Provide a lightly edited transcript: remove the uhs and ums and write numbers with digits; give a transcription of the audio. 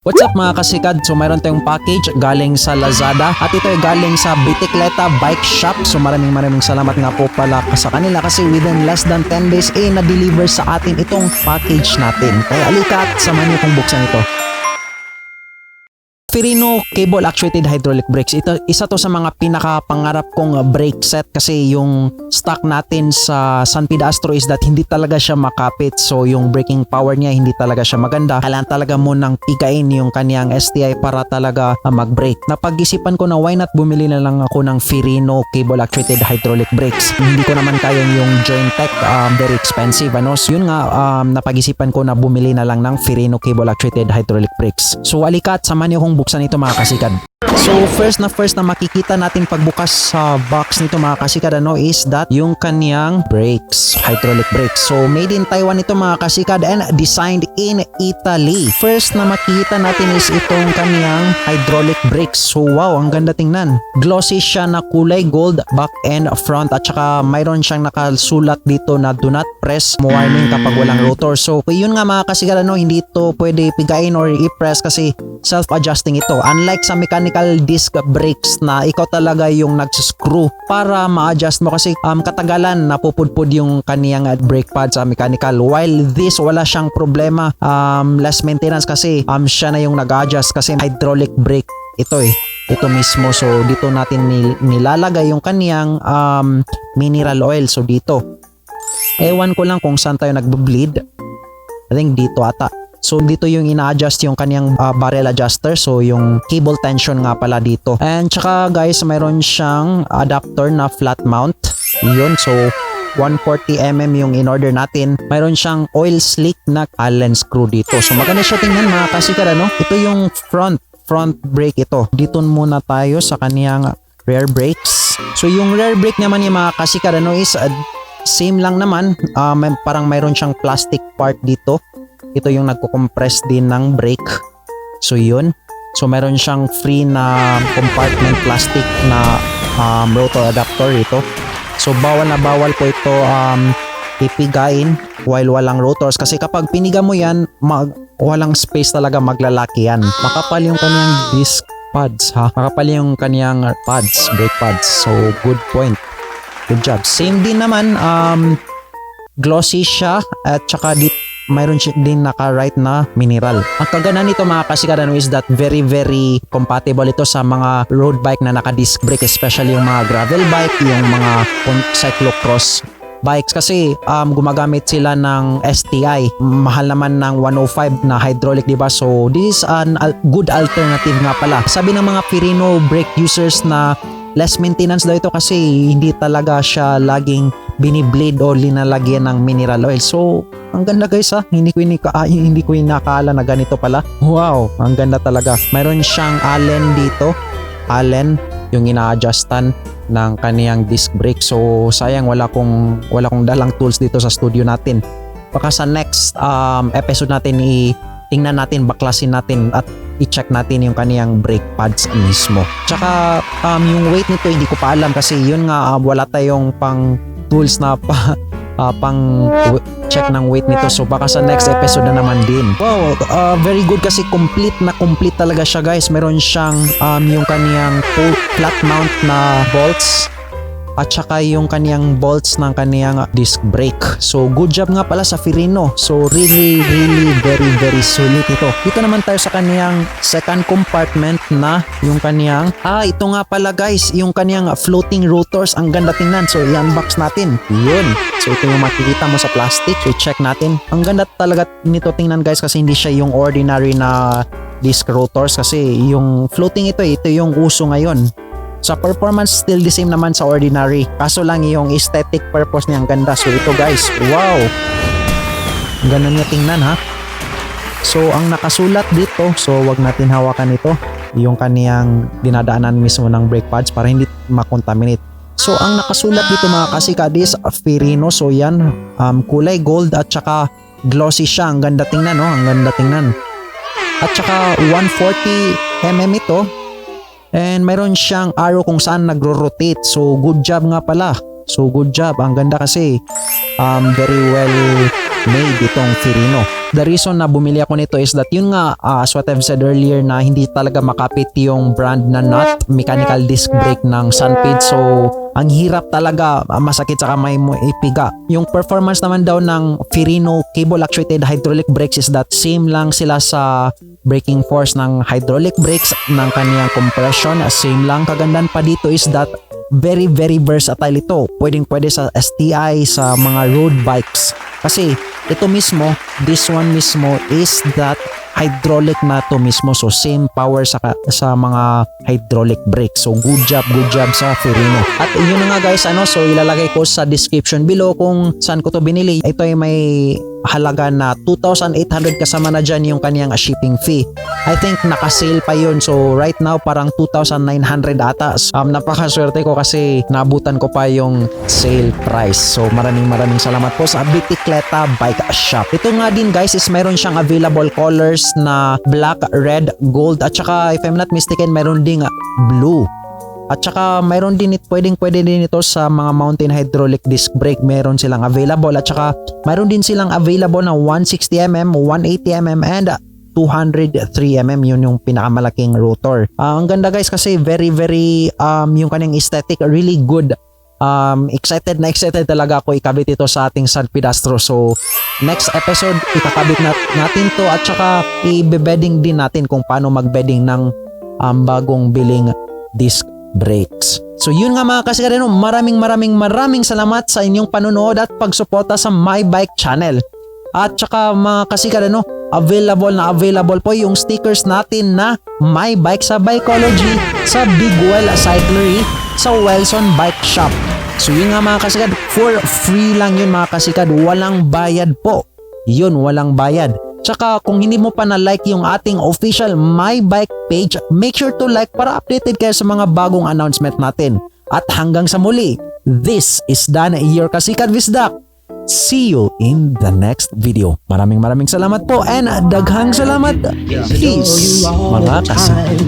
What's up mga kasikad? So mayroon tayong package galing sa Lazada at ito ay galing sa Bicicleta Bike Shop. So maraming salamat nga po pala sa kanila kasi within less than 10 days na-deliver sa atin itong package natin. Kaya alika at samahan niyo kung buksan ito. Firino Cable Actuated Hydraulic Brakes. Ito, isa to sa mga pinakapangarap kong brake set kasi yung stock natin sa San Pedastro is that hindi talaga siya makapit. So yung braking power niya hindi talaga siya maganda. Kailangan talaga mo nang pigain yung kaniyang STI para talaga mag-brake. Napag-isipan ko na why not bumili na lang ako ng Firino Cable Actuated Hydraulic Brakes. Hindi ko naman kaya yung Jointech, very expensive. So yun nga, napag-isipan ko na bumili na lang ng Firino Cable Actuated Hydraulic Brakes. So alika at samahan niyo kung buksan ito mga kasikad. So first na makikita natin pagbukas sa box nito mga kasikad is that yung kaniyang brakes, hydraulic brakes. So made in Taiwan ito mga kasikad and designed in Italy. First na makikita natin is itong kaniyang hydraulic brakes. So wow, ang ganda tingnan. Glossy siya na kulay gold back and front at saka mayroon siyang nakasulat dito na do not press warning kapag walang rotor. So yun nga mga kasikad hindi ito pwede pigain or i-press kasi self-adjusting ito. Unlike sa mechanical disc brakes na ikaw talaga yung nag-screw para ma-adjust mo kasi katagalan napupudpud yung kaniyang brake pad sa mechanical. While this wala siyang problema, less maintenance kasi siya na yung nag-adjust kasi hydraulic brake ito ito mismo. So dito natin nilalagay yung kaniyang mineral oil. So dito ewan ko lang kung saan tayo nagbe-bleed. I think dito ata. So dito yung ina-adjust yung kaniyang barrel adjuster. So yung cable tension nga pala dito. And tsaka guys, mayroon siyang adapter na flat mount. Yun, so 140mm yung in-order natin. Mayroon siyang oil slick na Allen screw dito. So maganda siya tingnan mga kasikad Ito yung front brake ito. Dito muna tayo sa kaniyang rear brakes. So yung rear brake naman yung mga kasikad is same lang naman. Parang mayroon siyang plastic part dito. Ito yung nagko-compress din ng brake. So yun. So meron siyang free na compartment plastic na rotor adapter ito. So bawal na bawal po ito ipigain while walang rotors kasi kapag piniga mo yan walang space talaga, maglalaki yan. Makapal yung kaniyang disc pads makapal yung kaniyang pads, brake pads. So good point. Good job. Same din naman, glossy siya at saka mayroon siya din naka-right na mineral. Ang kaganda nito mga kasikad is that very compatible ito sa mga road bike na naka-disc brake, especially yung mga gravel bike, yung mga cyclocross bikes kasi gumagamit sila ng STI. Mahal naman ng 105 na hydraulic, diba? So this is a good alternative nga pala. Sabi ng mga Firino brake users na less maintenance daw ito kasi hindi talaga siya laging biniblade o linalagyan ng mineral oil. So ang ganda guys hindi ko inakala na ganito pala. Wow, ang ganda talaga. Mayroon siyang Allen dito. Allen yung ina-adjustan ng kaniyang disc brake. So sayang wala kong dalang tools dito sa studio natin. Baka sa next episode natin tingnan natin, baklasin natin at i-check natin yung kaniyang brake pads mismo. Tsaka yung weight nito hindi ko pa alam kasi yun nga wala tayong pang tools na pang check ng weight nito. So baka sa next episode na naman din. Wow, very good kasi complete talaga siya guys. Meron siyang yung kaniyang flat mount na bolts at saka yung kaniyang bolts ng kaniyang disc brake. So good job nga pala sa Firino. So really very solid ito. Dito naman tayo sa kaniyang second compartment na yung kaniyang ito nga pala guys, yung kaniyang floating rotors. Ang ganda tingnan. So i-unbox natin. Yun. So ito yung makikita mo sa plastic. So check natin. Ang ganda talaga nito tingnan guys kasi hindi siya yung ordinary na disc rotors kasi yung floating ito yung uso ngayon. Sa performance, still the same naman sa ordinary. Kaso lang yung aesthetic purpose niya ang ganda. So ito guys, wow! Ang ganda niya tingnan So ang nakasulat dito, so wag natin hawakan ito. Yung kaniyang dinadaanan mismo ng brake pads para hindi makontaminate. So ang nakasulat dito mga kasikad is Firino. So yan, kulay gold at saka glossy siya. Ang ganda tingnan Ang ganda tingnan. At saka 140mm ito. And mayroon siyang arrow kung saan nagro-rotate. So good job nga pala. So good job. Ang ganda kasi very well made itong Firino. The reason na bumili ako nito is that yun nga, as what I've said earlier, na hindi talaga makapit yung brand na nut, mechanical disc brake ng Sunpid. So, ang hirap talaga, masakit sa kamay mo ipiga. Yung performance naman daw ng Firino cable actuated hydraulic brakes is that same lang sila sa braking force ng hydraulic brakes ng kaniyang compression. Same lang. Kagandahan pa dito is that very versatile ito. Pwede sa STI, sa mga road bikes. Kasi ito mismo, this one mismo is that hydraulic na to mismo. So same power sa mga hydraulic brakes. So good job sa Firino. At yun na nga guys, so ilalagay ko sa description below kung saan ko to binili. Ito ay may halaga na 2,800 kasama na dyan yung kaniyang shipping fee. I think naka-sale pa yun. So right now parang 2,900 ata. Napakaswerte ko kasi nabutan ko pa yung sale price. So maraming salamat po sa Bicicleta Bike Shop. Ito nga din guys is meron siyang available colors na black, red, gold at saka if I'm not mistaken meron ding blue. At saka mayroon din pwede din ito sa mga mountain hydraulic disc brake. Meron silang available at saka mayroon din silang available na 160mm, 180mm and 203mm. Yun yung pinakamalaking rotor. Ang ganda guys kasi very yung kanyang aesthetic really good. Excited talaga ako ikabit ito sa ating Sunpid Astro. So next episode ikakabit natin to at saka i-bedding din natin kung paano mag-bedding ng bagong biling disc brakes. So yun nga mga kasikadeno, maraming salamat sa inyong panonood at pagsuporta sa My Bike channel. At saka mga kasikadeno, available po yung stickers natin na My Bike sa Bikeology, sa Big Well Cyclery, sa Wilson Bike Shop. So yun nga mga kasikad, for free lang yun mga kasikad, walang bayad po. Yun, walang bayad. Tsaka kung hindi mo pa na-like yung ating official My Bike page, make sure to like para updated kayo sa mga bagong announcement natin. At hanggang sa muli, this is Dan, your Kasikad Visdak. See you in the next video. Maraming salamat po and daghang salamat. Peace mga kasikad.